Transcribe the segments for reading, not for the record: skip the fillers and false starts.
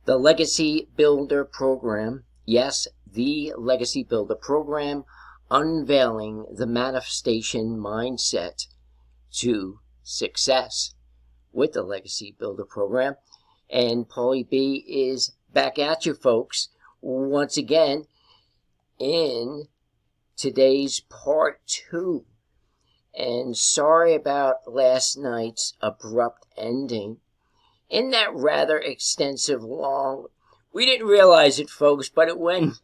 The Legacy Builder Program. Yes, the Legacy Builder Program, unveiling the manifestation mindset to success with the Legacy Builder Program. And PaulyB is back at you, folks, once again in today's part 2. And sorry about last night's abrupt ending in that rather extensive long, we didn't realize it, folks, but it went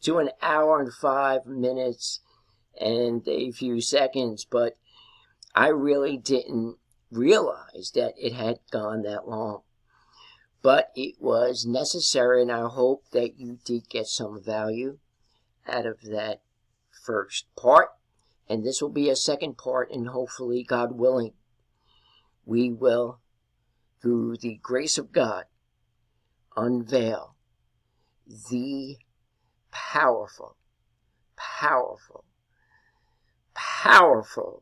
to an hour and 5 minutes and a few seconds, but I really didn't realize that it had gone that long. But it was necessary, and I hope that you did get some value out of that first part. And this will be a second part, and hopefully, God willing, we will, through the grace of God, unveil the powerful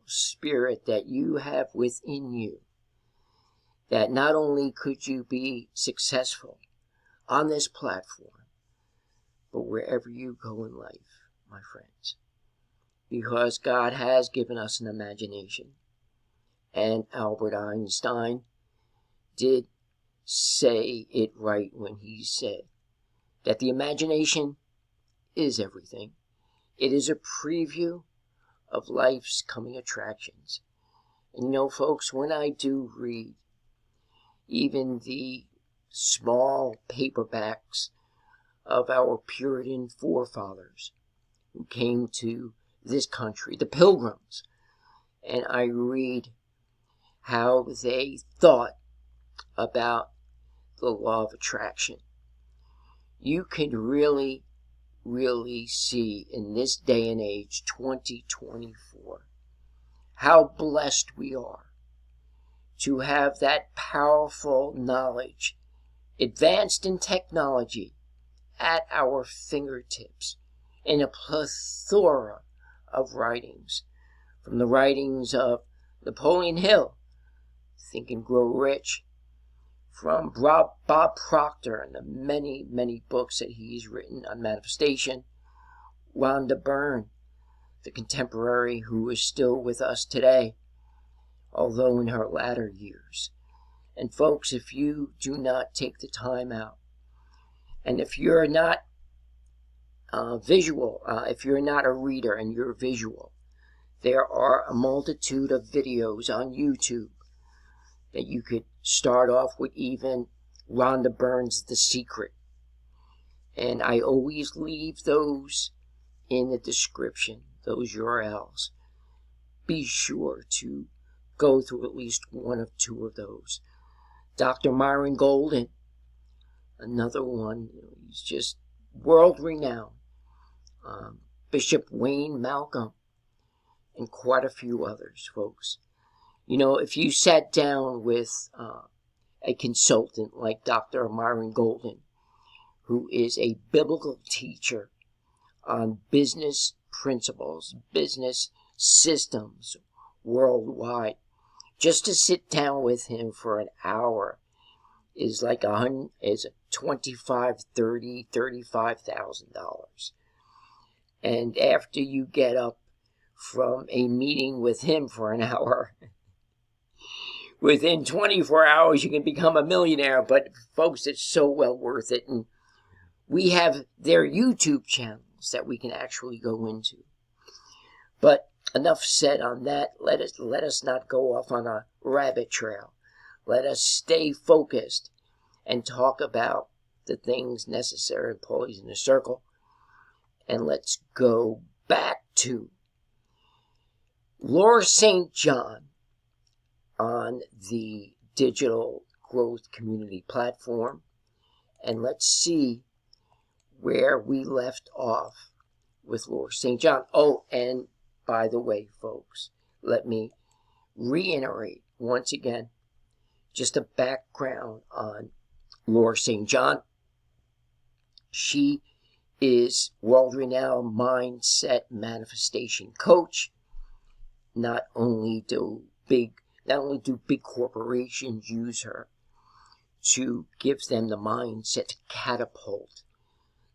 spirit that you have within you, that not only could you be successful on this platform, but wherever you go in life, my friends, because God has given us an imagination. And Albert Einstein did say it right when he said that the imagination is everything. It is a preview of life's coming attractions. And you know, folks, when I do read even the small paperbacks of our Puritan forefathers who came to this country, the Pilgrims, and I read how they thought about the law of attraction, you can really see in this day and age, 2024, how blessed we are to have that powerful knowledge, advanced in technology, at our fingertips in a plethora of writings, from the writings of Napoleon Hill, Think and Grow Rich, from Bob Proctor and the many books that he's written on manifestation, Rhonda Byrne, the contemporary who is still with us today, although in her latter years. And folks, if you do not take the time out, and if you're not visual, if you're not a reader and you're visual, there are a multitude of videos on YouTube that you could start off with, even Rhonda Byrne's The Secret. And I always leave those in the description, those URLs. Be sure to go through at least one of two of those. Dr. Myron Golden, another one, he's just world-renowned. Bishop Wayne Malcolm, and quite a few others, folks. You know, if you sat down with a consultant like Dr. Myron Golden, who is a biblical teacher on business principles, business systems worldwide, just to sit down with him for an hour is like $25,000, $30,000, $35,000. And after you get up from a meeting with him for an hour, within 24 hours you can become a millionaire. But folks, it's so well worth it. And we have their YouTube channels that we can actually go into. But enough said on that. Let us not go off on a rabbit trail. Let us stay focused and talk about the things necessary in Pauly's Inner Circle. And let's go back to Laura St. John on the Digital Growth Community platform. And let's see where we left off with Laura St. John. Oh, and by the way, folks, let me reiterate once again just a background on Laura St. John. She is world-renowned mindset manifestation coach. Not only do big corporations use her to give them the mindset to catapult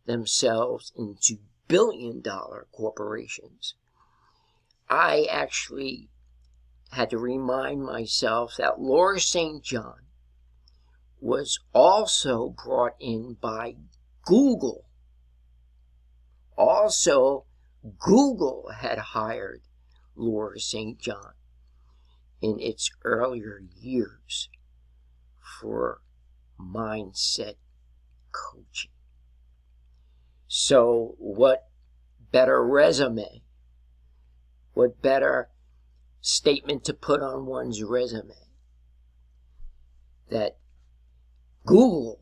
themselves into billion-dollar corporations. I actually had to remind myself that Laura St. John was also brought in by Google. Also, Google had hired Laura St. John in its earlier years for mindset coaching. So what better resume, what better statement to put on one's resume that Google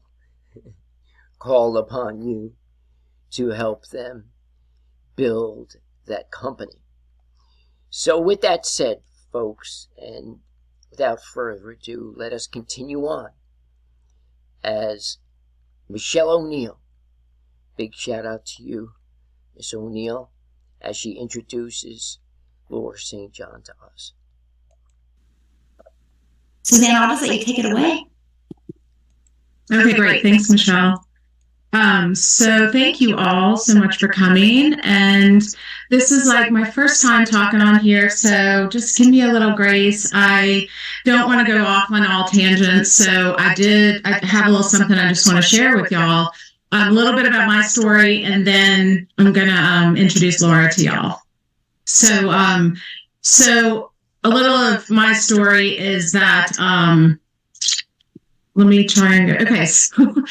called upon you to help them build that company. So with that said, folks, and without further ado, let us continue on as Michelle O'Neill, big shout out to you, Miss O'Neill, as she introduces Laura St. John to us. Suzanne, I'll just let you take it away. Okay, great. Thanks, Michelle. So thank you all so much for coming. And this is like my first time talking on here, so just give me a little grace. I don't want to go off on all tangents, so I have a little something I just want to share with y'all. A little bit about my story, and then I'm going to introduce Laura to y'all. So a little of my story is that, let me try and go. Okay, so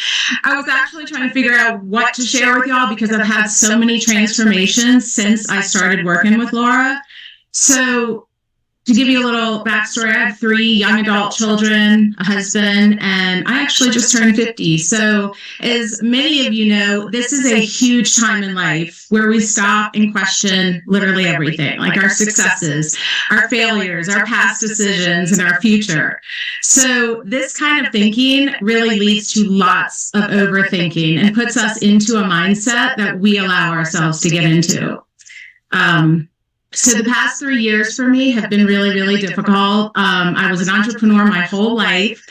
I was actually trying to figure out what to share with y'all because I've had so many transformations since I started working with Laura. So to give you a little backstory, I have 3 young adult children, a husband, and I actually just turned 50. So as many of you know, this is a huge time in life where we stop and question literally everything, like our successes, our failures, our past decisions, and our future. So this kind of thinking really leads to lots of overthinking and puts us into a mindset that we allow ourselves to get into. So the past 3 years for me have been really, really difficult. I was an entrepreneur my whole life.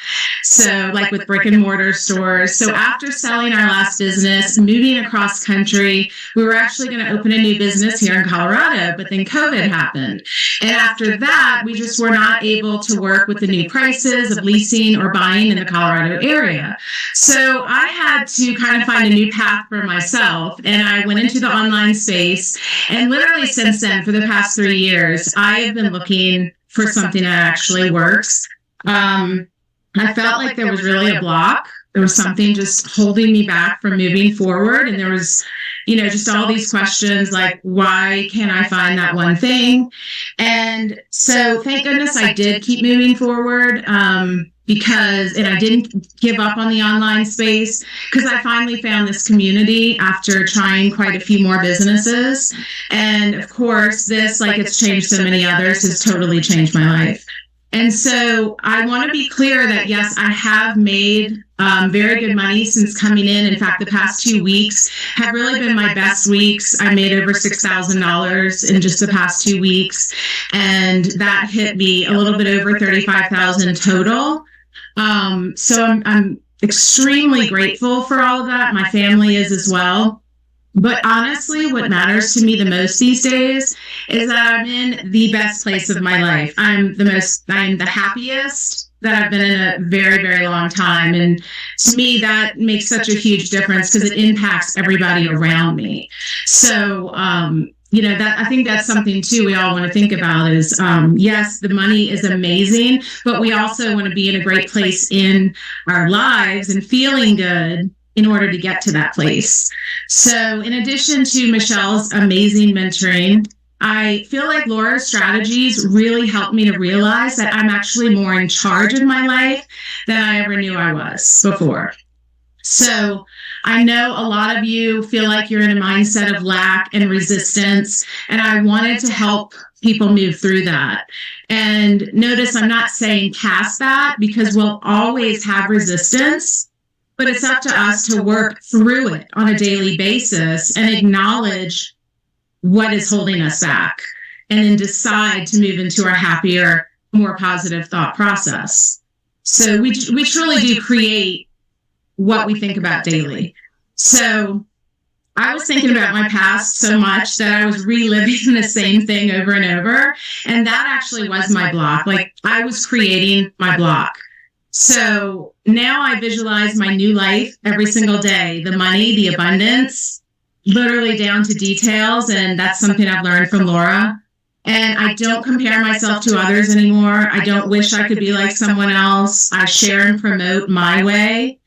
So like with brick and mortar stores. So after selling our last business, moving across country, we were actually going to open a new business here in Colorado, but then COVID happened. And after that, we just were not able to work with the new prices of leasing or buying in the Colorado area. So I had to kind of find a new path for myself. And I went into the online space. And literally since then, for the past 3 years, I have been looking for something that actually works. I felt like there was really a block. There was something just holding me back from moving forward. And there was, just all these questions like, why can't I find that one thing? And so thank goodness I did keep moving forward. And I didn't give up on the online space because I finally found this community after trying quite a few more businesses. And of course, this, like it's changed so many others, has totally changed my life. And so I want to be clear that, yes, I have made very good money since coming in. In fact, the past 2 weeks have really been my best weeks. I made over $6,000 in just the past 2 weeks. And that hit me a little bit over $35,000 total. So I'm extremely grateful for all of that. My family is as well. But honestly, what matters to me the most these days is that I'm in the best place of my life. I'm the happiest that I've been in a very, very long time. And to me, that makes such a huge difference because it impacts everybody around me. So, that I think that's something too we all want to think about is, yes, the money is amazing, but we also want to be in a great place in our lives and feeling good in order to get to that place. So in addition to Michelle's amazing mentoring, I feel like Laura's strategies really helped me to realize that I'm actually more in charge of my life than I ever knew I was before. So I know a lot of you feel like you're in a mindset of lack and resistance, and I wanted to help people move through that. And notice I'm not saying past that because we'll always have resistance, but it's up to us to work through it on a daily basis and acknowledge what is holding us back and then decide to move into our happier, more positive thought process. So we truly do create what we think about daily. So I was thinking about my past so much that I was reliving the same thing over and over. And that actually was my block. Like, I was creating my block. So now I visualize my new life every single day, the money, the abundance, literally down to details. And that's something I've learned from Laura. And I don't compare myself to others anymore. I don't wish I could be like someone else. I share and promote my way,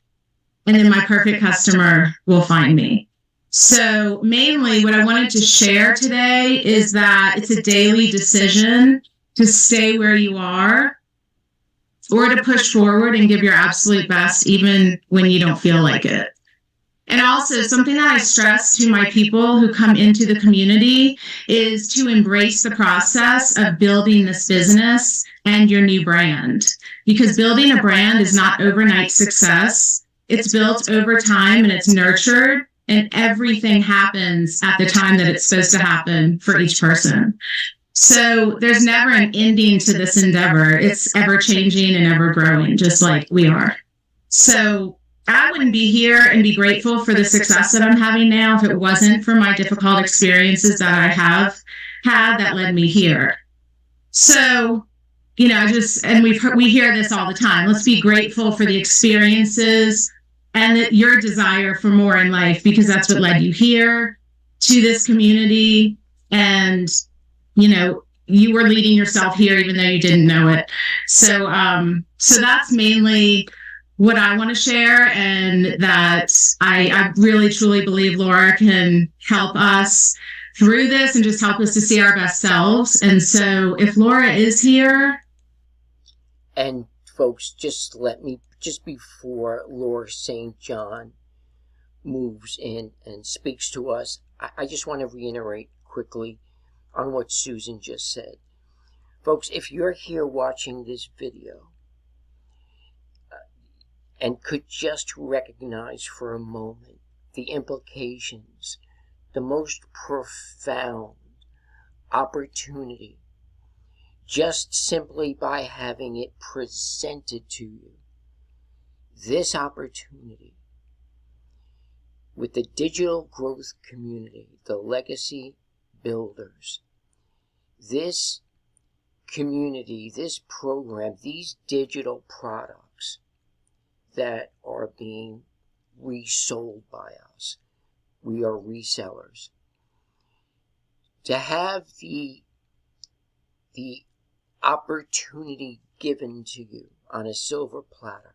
and then my perfect customer will find me. So mainly what I wanted to share today is that it's a daily decision to stay where you are or to push forward and give your absolute best even when you don't feel like it. And also, something that I stress to my people who come into the community is to embrace the process of building this business and your new brand. Because building a brand is not overnight success. It's built over time and it's nurtured, and everything happens at the time that it's supposed to happen for each person. So there's never an ending to this endeavor. It's ever changing and ever growing, just like we are. So I wouldn't be here and be grateful for the success that I'm having now if it wasn't for my difficult experiences that I have had that led me here. So, you know, and we hear this all the time. Let's be grateful for the experiences and your desire for more in life, because that's what led you here to this community. And, you know, you were leading yourself here even though you didn't know it. So that's mainly what I want to share, and that I really truly believe Laura can help us through this and just help us to see our best selves. And so if Laura is here. And folks, just before Laura St. John moves in and speaks to us, I just want to reiterate quickly on what Susan just said. Folks, if you're here watching this video and could just recognize for a moment the implications, the most profound opportunity, just simply by having it presented to you, this opportunity with the digital growth community, the legacy builders, this community, this program, these digital products that are being resold by us. We are resellers. To have the opportunity given to you on a silver platter.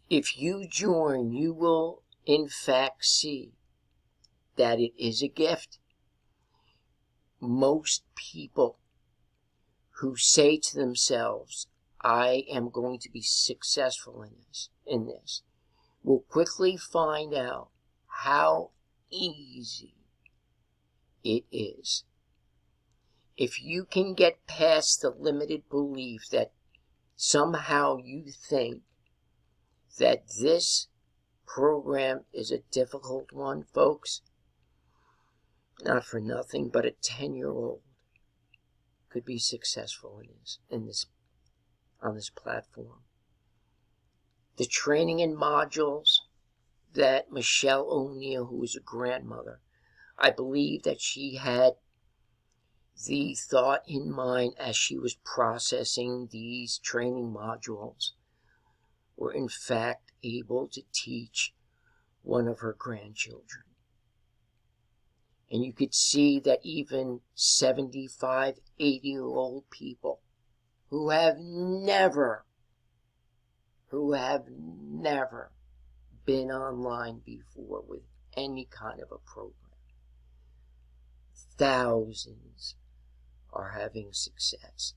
If you join, you will in fact see that it is a gift. Most people who say to themselves, I am going to be successful in this, will quickly find out how easy it is. If you can get past the limited belief that somehow you think that this program is a difficult one, folks, not for nothing, but a 10-year-old could be successful on this platform. The training and modules that Michelle O'Neill, who is a grandmother, I believe that she had the thought in mind as she was processing these training modules, were in fact able to teach one of her grandchildren. And you could see that even 75, 80-year-old people who have never been online before with any kind of a program, thousands are having success.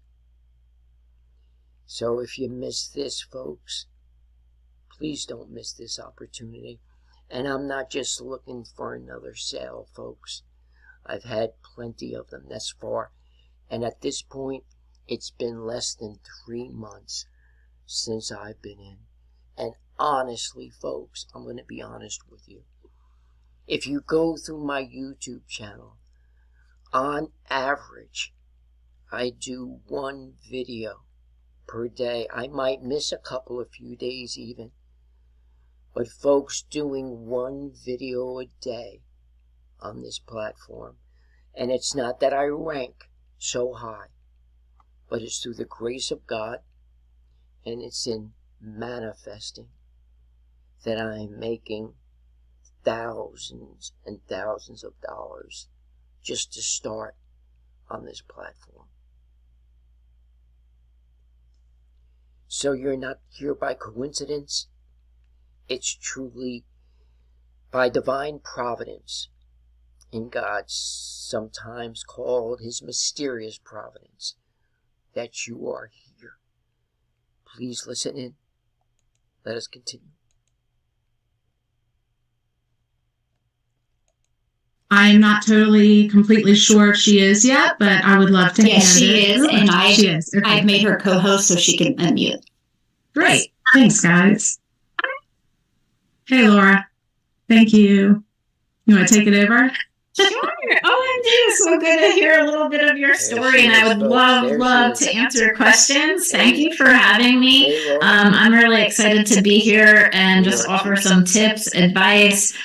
So if you miss this, folks, please don't miss this opportunity. And I'm not just looking for another sale, folks. I've had plenty of them thus far. And at this point, it's been less than 3 months since I've been in. And honestly, folks, I'm going to be honest with you. If you go through my YouTube channel, on average, I do one video per day. I might miss a couple of few days even. But folks, doing one video a day on this platform. And it's not that I rank so high, but it's through the grace of God, and it's in manifesting that I'm making thousands and thousands of dollars just to start on this platform. So you're not here by coincidence. It's truly by divine providence, in God, sometimes called his mysterious providence, that you are here. Please listen in. Let us continue. I'm not totally, completely sure if she is yet, but I would love to hear. Yes, she is, and she is. Okay. I've made her co-host so she can unmute. Great. Thanks, guys. Hey, Laura. Thank you. You want to take it over? Sure. OMG, so good to hear a little bit of your story, and I would love to answer questions. Thank you for having me. I'm really excited to be here and just offer some tips, advice.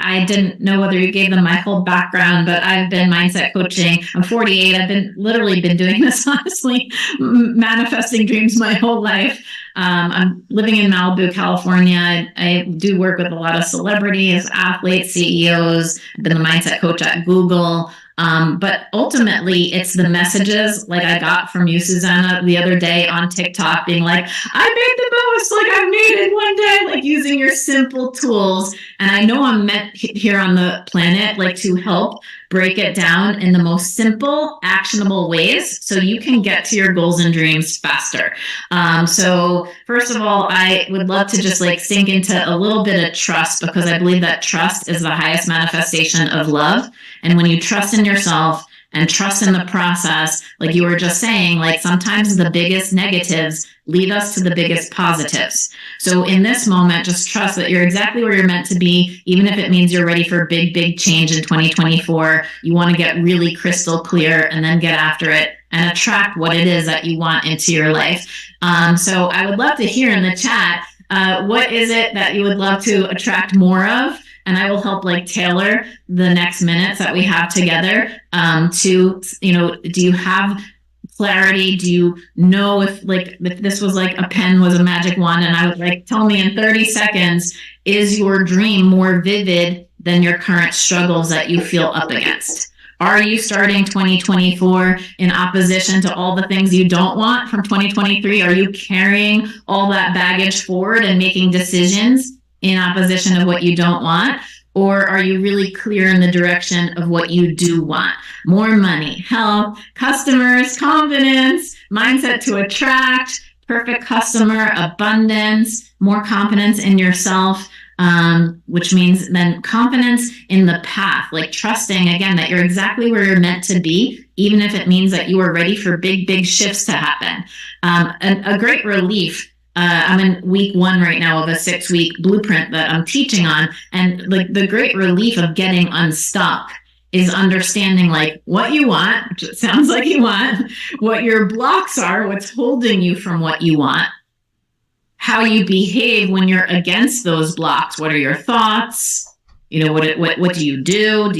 I didn't know whether you gave them my whole background, but I've been mindset coaching. I'm 48. I've been doing this, honestly, manifesting dreams my whole life. I'm living in Malibu, California. I do work with a lot of celebrities, athletes, CEOs. I've been the mindset coach at Google. But ultimately, it's the messages like I got from you, Susanna, the other day on TikTok being like, I made the most like I've made in one day, like using your simple tools. And I know I'm meant here on the planet, like to help break it down in the most simple, actionable ways so you can get to your goals and dreams faster. So first of all, I would love to just like sink into a little bit of trust, because I believe that trust is the highest manifestation of love. And when you trust in yourself and trust in the process, like you were just saying, like sometimes the biggest negatives lead us to the biggest positives. So in this moment, just trust that you're exactly where you're meant to be, even if it means you're ready for big change in 2024. You want to get really crystal clear and then get after it and attract what it is that you want into your life. So I would love to hear in the chat, what is it that you would love to attract more of? And I will help like tailor the next minutes that we have together to, do you have clarity? Do you know if this was like a pen was a magic wand and I would like, tell me in 30 seconds, is your dream more vivid than your current struggles that you feel up against? Are you starting 2024 in opposition to all the things you don't want from 2023? Are you carrying all that baggage forward and making decisions in opposition of what you don't want? Or are you really clear in the direction of what you do want? More money, health, customers, confidence, mindset to attract, perfect customer, abundance, more confidence in yourself, which means then confidence in the path, like trusting again that you're exactly where you're meant to be, even if it means that you are ready for big shifts to happen. And a great relief. I'm in week 1 right now of a 6-week blueprint that I'm teaching on. And like the great relief of getting unstuck is understanding like what you want, which it sounds like you want, what your blocks are, what's holding you from what you want, how you behave when you're against those blocks. What are your thoughts? What do you do?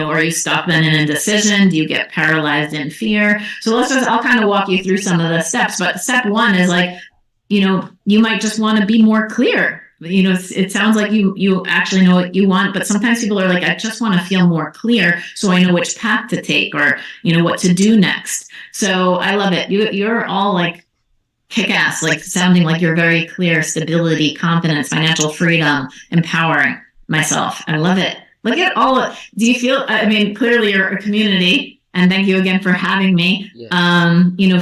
Are you stuck then in indecision? Do you get paralyzed in fear? So I'll kind of walk you through some of the steps. But step 1 is like, you might just want to be more clear. It sounds like you actually know what you want, but sometimes people are like, I just want to feel more clear so I know which path to take or, what to do next. So I love it. You're all like kick-ass, like sounding like you're very clear, stability, confidence, financial freedom, empowering myself. I love it. Look at do you feel, clearly you're a community. And thank you again for having me. Yes.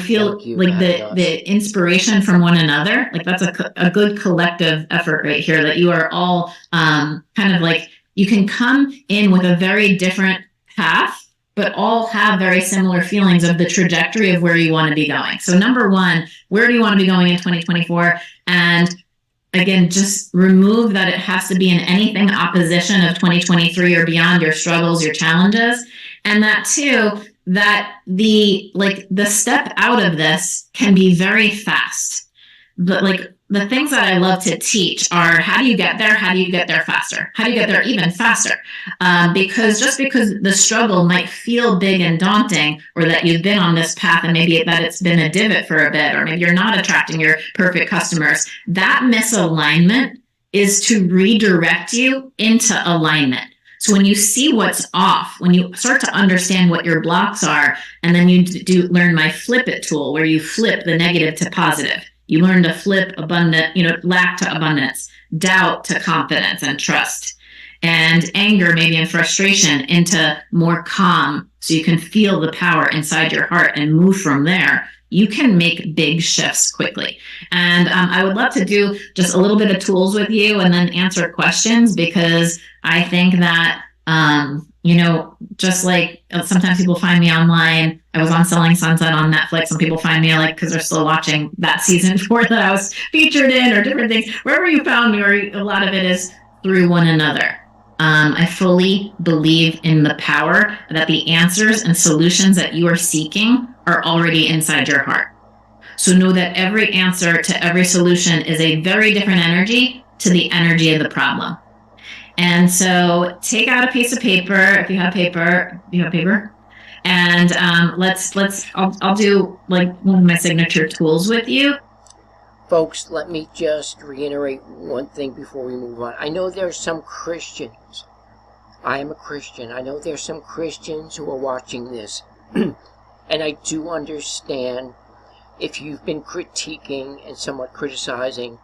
Feel like the inspiration from one another. Like that's a good collective effort right here, that you are all kind of like, you can come in with a very different path, but all have very similar feelings of the trajectory of where you want to be going. So number 1, where do you want to be going in 2024? And again, just remove that it has to be in anything opposition of 2023 or beyond, your struggles, your challenges. And that too, that the step out of this can be very fast. But like the things that I love to teach are, how do you get there? How do you get there faster? How do you get there even faster? Because just because the struggle might feel big and daunting, or that you've been on this path and maybe that it's been a divot for a bit, or maybe you're not attracting your perfect customers, that misalignment is to redirect you into alignment. So when you see what's off, when you start to understand what your blocks are, and then you learn my flip it tool, where you flip the negative to positive. You learn to flip lack to abundance, doubt to confidence and trust, and anger, maybe, and frustration into more calm, so you can feel the power inside your heart and move from there. You can make big shifts quickly. And I would love to do just a little bit of tools with you and then answer questions, because I think that, just like sometimes people find me online. I was on Selling Sunset on Netflix. Some people find me because they're still watching that season 4 that I was featured in, or different things. Wherever you found me, or a lot of it is through one another. I fully believe in the power that the answers and solutions that you are seeking are already inside your heart. So know that every answer to every solution is a very different energy to the energy of the problem. And so take out a piece of paper, if you have paper, and I'll do like one of my signature tools with you. Folks, let me just reiterate one thing before we move on. I know there's some Christians. I am a Christian. I know there's some Christians who are watching this. And I do understand if you've been critiquing and somewhat criticizing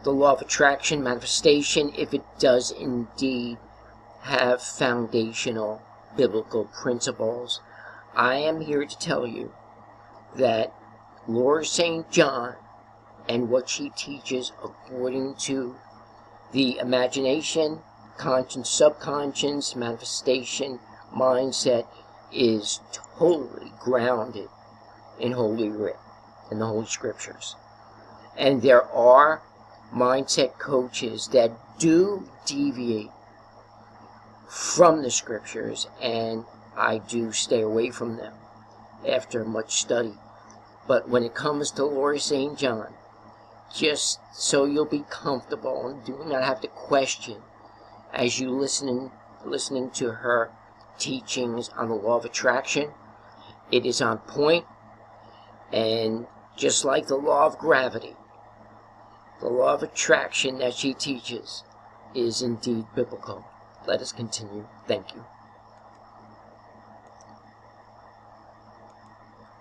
the law of attraction, manifestation, if it does indeed have foundational biblical principles. I am here to tell you that Laura St. John and what she teaches according to the imagination, conscience, subconscious, manifestation, mindset is totally grounded in Holy Writ, in the Holy Scriptures. And there are mindset coaches that do deviate from the Scriptures, and I do stay away from them after much study. But when it comes to Laura St. John, just so you'll be comfortable and do not have to question as you listening to her teachings on the law of attraction, it is on point. And just like the law of gravity, the law of attraction that she teaches is indeed biblical. Let us continue. Thank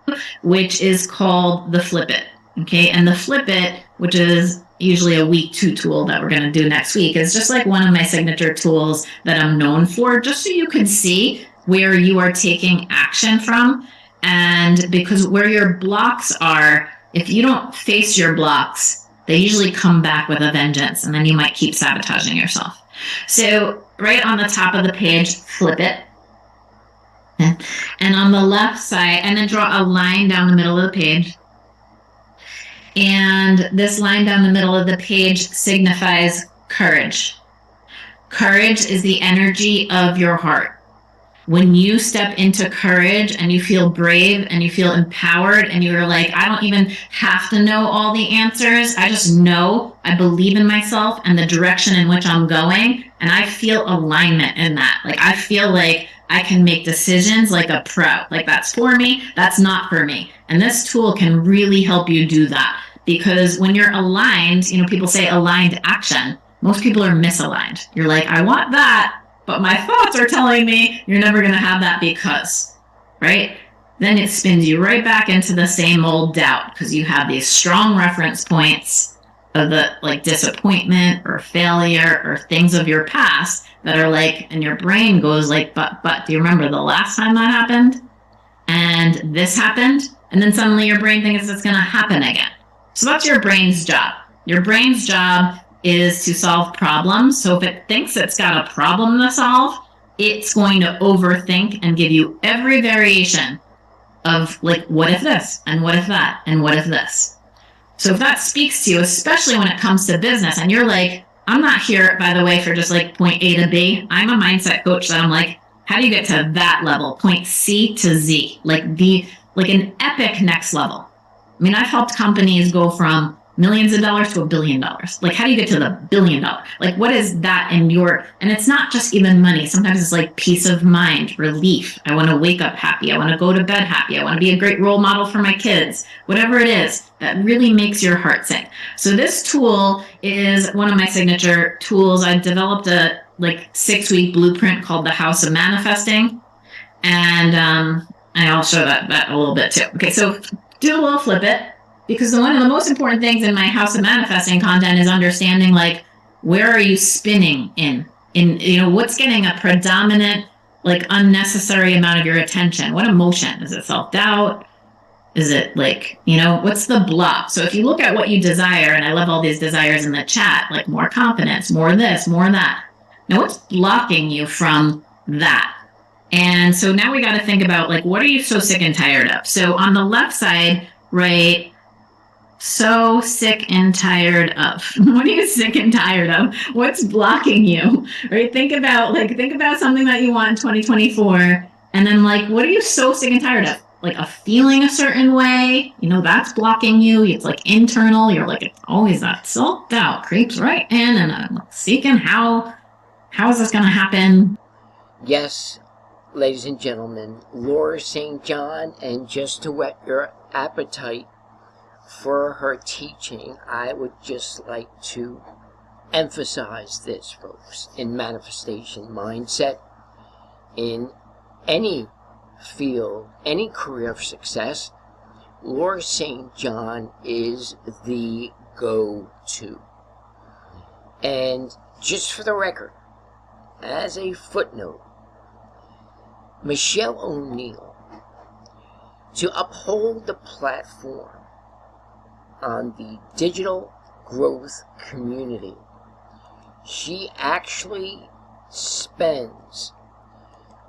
you. Which is called the Flip It. Okay, and the Flip It, which is usually a week 2 tool that we're going to do next week, is just like one of my signature tools that I'm known for, just so you can see where you are taking action from. And because where your blocks are, if you don't face your blocks, they usually come back with a vengeance, and then you might keep sabotaging yourself. So right on the top of the page, flip it. And on the left side, and then draw a line down the middle of the page. And this line down the middle of the page signifies courage. Courage is the energy of your heart. When you step into courage and you feel brave and you feel empowered and you're like, I don't even have to know all the answers. I just know I believe in myself and the direction in which I'm going. And I feel alignment in that. Like, I feel like I can make decisions like a pro. Like, that's for me, that's not for me. And this tool can really help you do that. Because when you're aligned, people say aligned action. Most people are misaligned. You're like, I want that, but my thoughts are telling me you're never going to have that because, right? Then it spins you right back into the same old doubt, because you have these strong reference points of the disappointment or failure or things of your past that are and your brain goes but do you remember the last time that happened? And this happened? And then suddenly your brain thinks it's going to happen again. So that's your brain's job. Your brain's job is to solve problems. So if it thinks it's got a problem to solve, it's going to overthink and give you every variation of what if this, and what if that, and what if this. So if that speaks to you, especially when it comes to business, and you're like, I'm not here, by the way, for just point A to B. I'm a mindset coach that I'm How do you get to that level, point C to Z, like an epic next level? I mean, I've helped companies go from millions of dollars to $1 billion. Like, how do you get to the $1 billion? Like, what is that in your, and it's not just even money. Sometimes it's like peace of mind, relief. I want to wake up happy. I want to go to bed happy. I want to be a great role model for my kids. Whatever it is that really makes your heart sing. So this tool is one of my signature tools. I developed a 6-week blueprint called the House of Manifesting. And I'll show that a little bit too. Okay, so do a little flip it, because one of the most important things in my House of Manifesting content is understanding, like, where are you spinning in what's getting a predominant, like, unnecessary amount of your attention? What emotion? Is it self-doubt? Is it what's the block? So if you look at what you desire, and I love all these desires in the chat, like more confidence, more this, more that. Now, what's blocking you from that? And so now we got to think about, like, what are you so sick and tired of? So on the left side, right, so sick and tired of. What are you sick and tired of? What's blocking you? Right? Think about something that you want in 2024. And then, like, what are you so sick and tired of? Like, a feeling a certain way, that's blocking you. It's like internal. You're like, it's always that self-doubt creeps right in, and I'm seeking how is this going to happen? Yes, ladies and gentlemen, Laura St. John, and just to whet your appetite for her teaching, I would just like to emphasize this, folks. In manifestation mindset, in any field, any career of success, Laura St. John is the go-to. And just for the record, as a footnote, Michelle O'Neill, to uphold the platform on the digital growth community, she actually spends,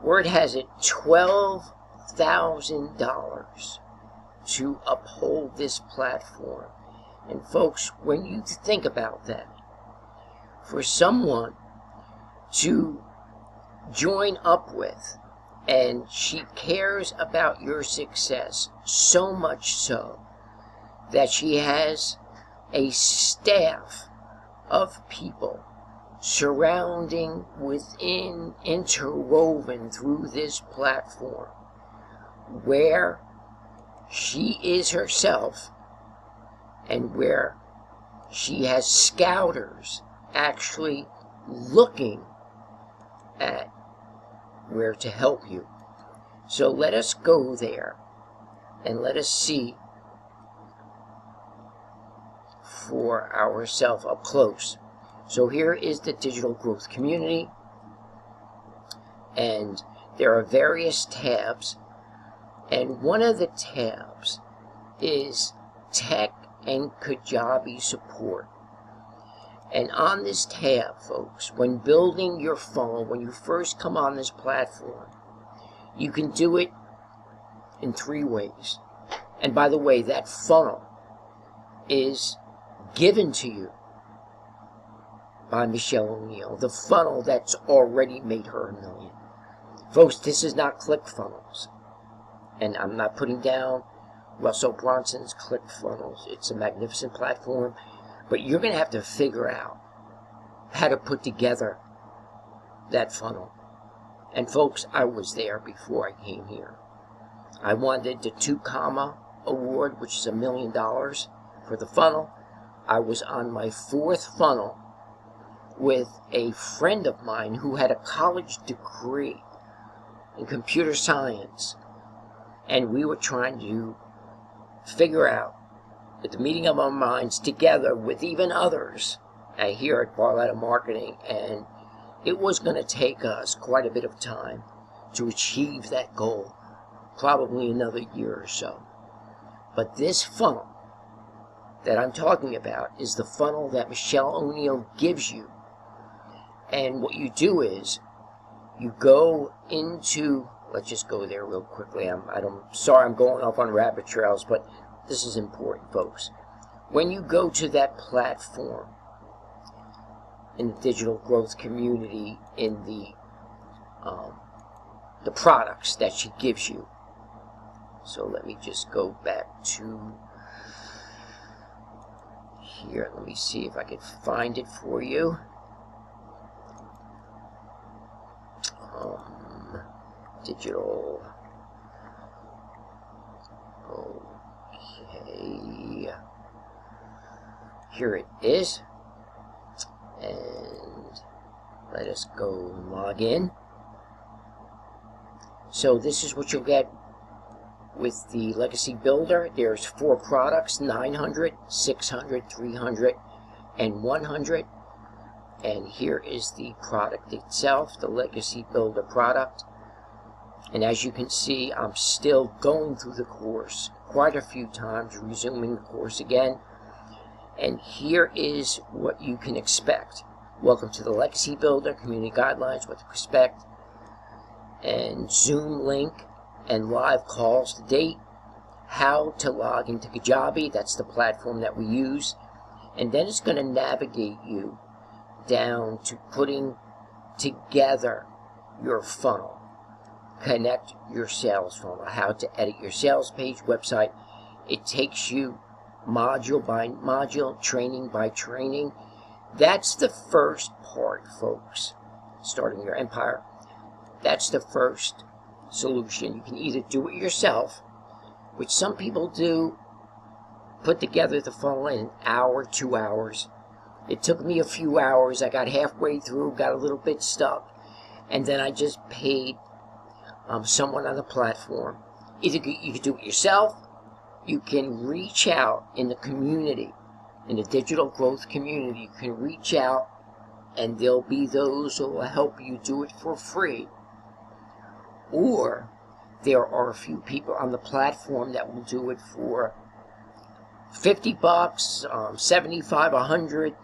word has it, $12,000 to uphold this platform. And folks, when you think about that, for someone to join up with, and she cares about your success so much so that she has a staff of people surrounding, within, interwoven through this platform, where she is herself and where she has scouters actually looking at where to help you. So let us go there and let us see for ourselves up close. So here is the digital growth community, and there are various tabs, and one of the tabs is tech and Kajabi support. And on this tab, folks, when building your funnel, when you first come on this platform, you can do it in 3 ways. And by the way, that funnel is given to you by Michelle O'Neill, the funnel that's already made her $1 million. Folks, this is not ClickFunnels. And I'm not putting down Russell Brunson's ClickFunnels. It's a magnificent platform. But you're going to have to figure out how to put together that funnel. And folks, I was there before I came here. I wanted the 2 Comma Award, which is $1 million for the funnel. I was on my 4th funnel with a friend of mine who had a college degree in computer science. And we were trying to figure out, at the meeting of our minds together with even others here at Barletta Marketing, and it was going to take us quite a bit of time to achieve that goal, probably another year or so. But this funnel that I'm talking about is the funnel that Michelle O'Neill gives you. And what you do is you go into, let's just go there real quickly. Sorry I'm going off on rabbit trails, but this is important, folks. When you go to that platform in the digital growth community, in the the products that she gives you. So let me just go back to here. Let me see if I can find it for you. Digital. Okay. Here it is. And let us go and log in. So this is what you'll get with the Legacy Builder. There's 4 products, 900, 600, 300, and 100. And here is the product itself, the Legacy Builder product. And as you can see, I'm still going through the course quite a few times, resuming the course again. And here is what you can expect. Welcome to the Legacy Builder, Community Guidelines, what to expect, and Zoom link, and live calls to date, how to log into Kajabi, that's the platform that we use, and then it's going to navigate you down to putting together your funnel, connect your sales funnel, how to edit your sales page, website. It takes you module by module, training by training. That's the first part, folks. Starting your empire. That's the first solution. You can either do it yourself, which some people do, put together the funnel in an hour, 2 hours. It took me a few hours. I got halfway through, got a little bit stuck, and then I just paid someone on the platform. Either you can do it yourself, you can reach out in the community, in the digital growth community. You can reach out, and there'll be those who will help you do it for free. Or there are a few people on the platform that will do it for $50, 75, 100,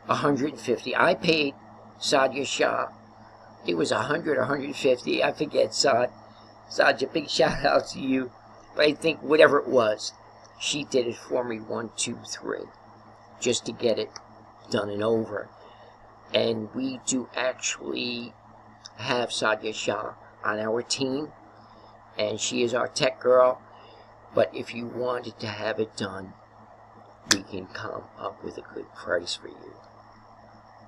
150. I paid Sadia Shah. It was 100, 150. I forget, Sadia, big shout out to you. But I think whatever it was, she did it for me 1, 2, 3, just to get it done and over. And we do actually have Sadia Shah on our team, and she is our tech girl. But if you wanted to have it done, we can come up with a good price for you.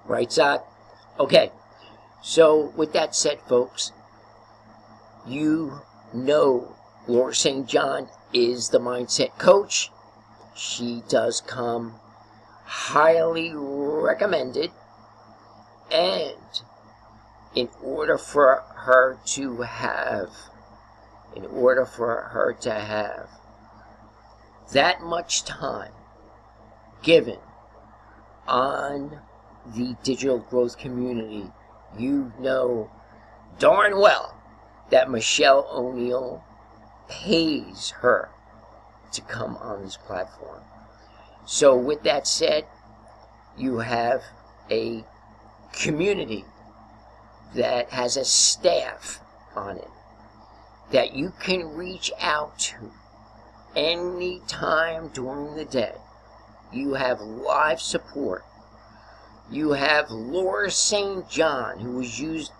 Right, Sad? Okay. So with that said, folks, you know Laura St. John is the mindset coach. She does come highly recommended, and in order for her to have that much time given on the digital growth community, you know darn well that Michelle O'Neill pays her to come on this platform. So with that said, you have a community that has a staff on it that you can reach out to any time during the day. You have live support. You have Laura St. John, who was used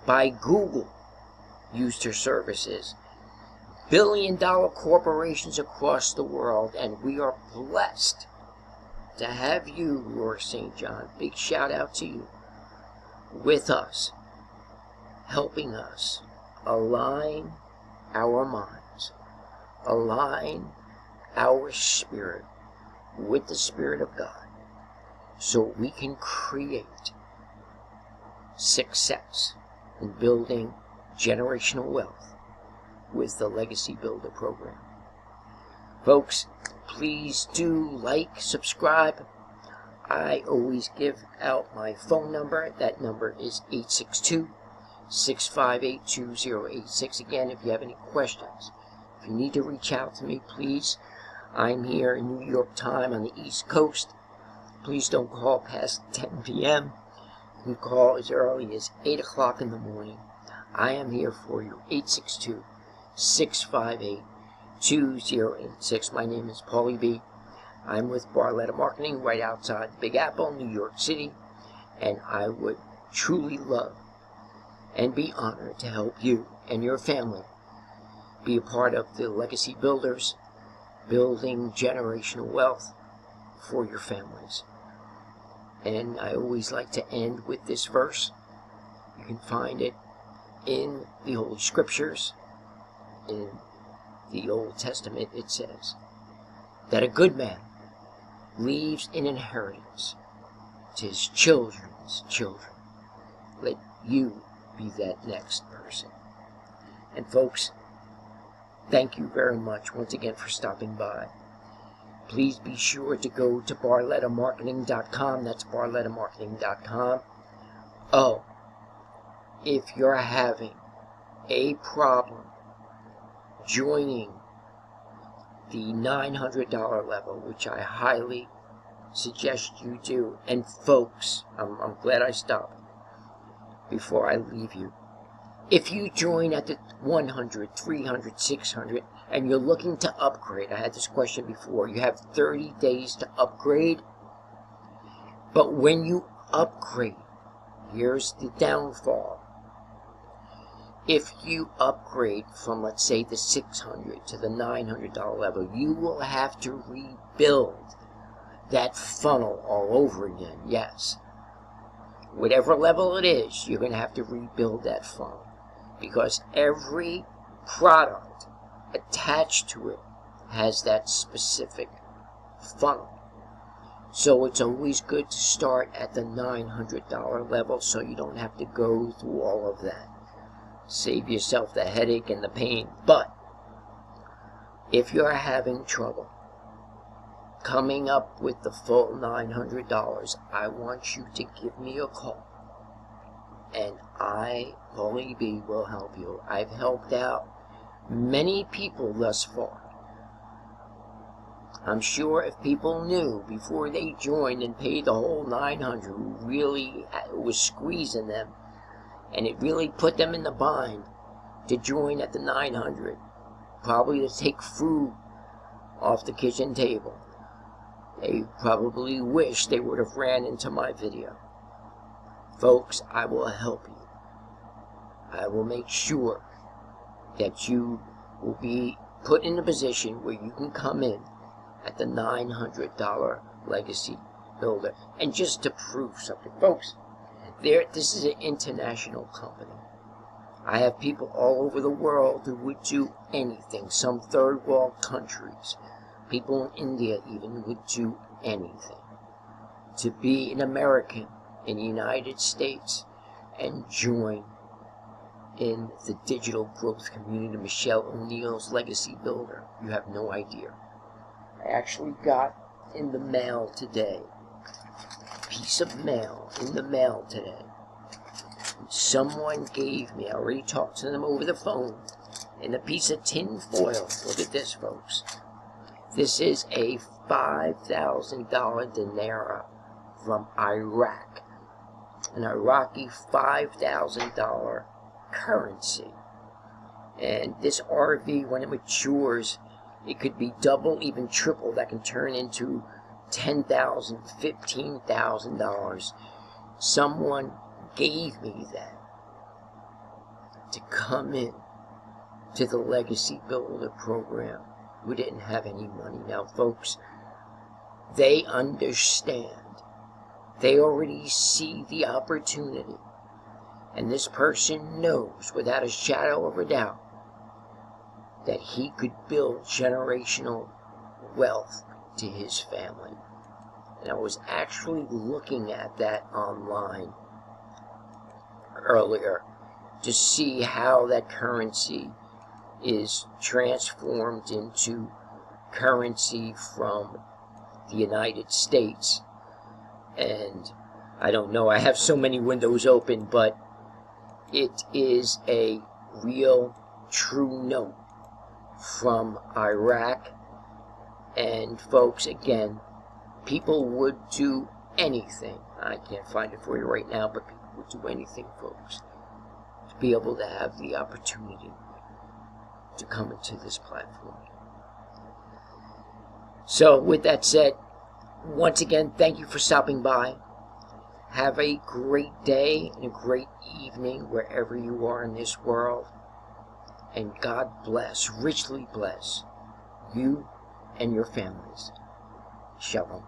by Google, used her services. Billion-dollar corporations across the world, and we are blessed to have you, Laura St. John. Big shout out to you, with us, helping us align our minds, align our spirit with the Spirit of God, so we can create success in building generational wealth with the Legacy Builder program. Folks, please do like, subscribe. I always give out my phone number. That number is 862-658-2086. Again, if you have any questions, if you need to reach out to me, please. I'm here in New York time on the East Coast. Please don't call past 10 p.m. You can call as early as 8 o'clock in the morning. I am here for you. 862-658-2086. My name is PaulyB. I'm with Barletta Marketing right outside the Big Apple, New York City. And I would truly love and be honored to help you and your family be a part of the legacy builders, building generational wealth for your families. And I always like to end with this verse. You can find it in the Holy Scriptures. In the Old Testament, it says that a good man leaves an inheritance to his children's children. Let you be that next person. And folks, thank you very much once again for stopping by. Please be sure to go to barlettamarketing.com. That's barlettamarketing.com. Oh, if you're having a problem joining the $900 level, which I highly suggest you do, and folks, I'm glad I stopped before I leave you. If you join at the 100, 300, 600, and you're looking to upgrade, I had this question before, you have 30 days to upgrade, but when you upgrade, here's the downfall. If you upgrade from, let's say, the 600 to the $900 level, you will have to rebuild that funnel all over again. Yes. Whatever level it is, you're going to have to rebuild that funnel. Because every product attached to it has that specific funnel. So it's always good to start at the $900 level so you don't have to go through all of that. Save yourself the headache and the pain. But if you're having trouble coming up with the full $900, I want you to give me a call. And I, PaulyB, will help you. I've helped out many people thus far. I'm sure if people knew before they joined and paid the whole $900, really was squeezing them, and it really put them in the bind to join at the $900, probably to take food off the kitchen table. They probably wish they would have ran into my video. Folks, I will help you. I will make sure that you will be put in a position where you can come in at the $900 legacy builder. And just to prove something, folks, this is an international company. I have people all over the world who would do anything, some third world countries. People in India even would do anything to be an American in the United States and join in the digital growth community, Michelle O'Neill's Legacy Builder. You have no idea. I actually got in the mail today, a piece of mail in the mail today. Someone gave me, I already talked to them over the phone, in a piece of tin foil. Look at this, folks. This is a $5,000 dinar from Iraq. An Iraqi $5,000 currency. And this RV, when it matures, it could be double, even triple. That can turn into $10,000, $15,000. Someone gave me that to come in to the Legacy Builder program who didn't have any money. Now, folks, they understand. They already see the opportunity. And this person knows without a shadow of a doubt that he could build generational wealth to his family. And I was actually looking at that online earlier to see how that currency is transformed into currency from the United States. And I don't know, I have so many windows open, but it is a real, true note from Iraq. And folks, again, people would do anything. I can't find it for you right now, but people would do anything, folks, to be able to have the opportunity to come into this platform. So, with that said, once again, thank you for stopping by. Have a great day and a great evening wherever you are in this world. and God bless, richly bless you and your families. Shalom.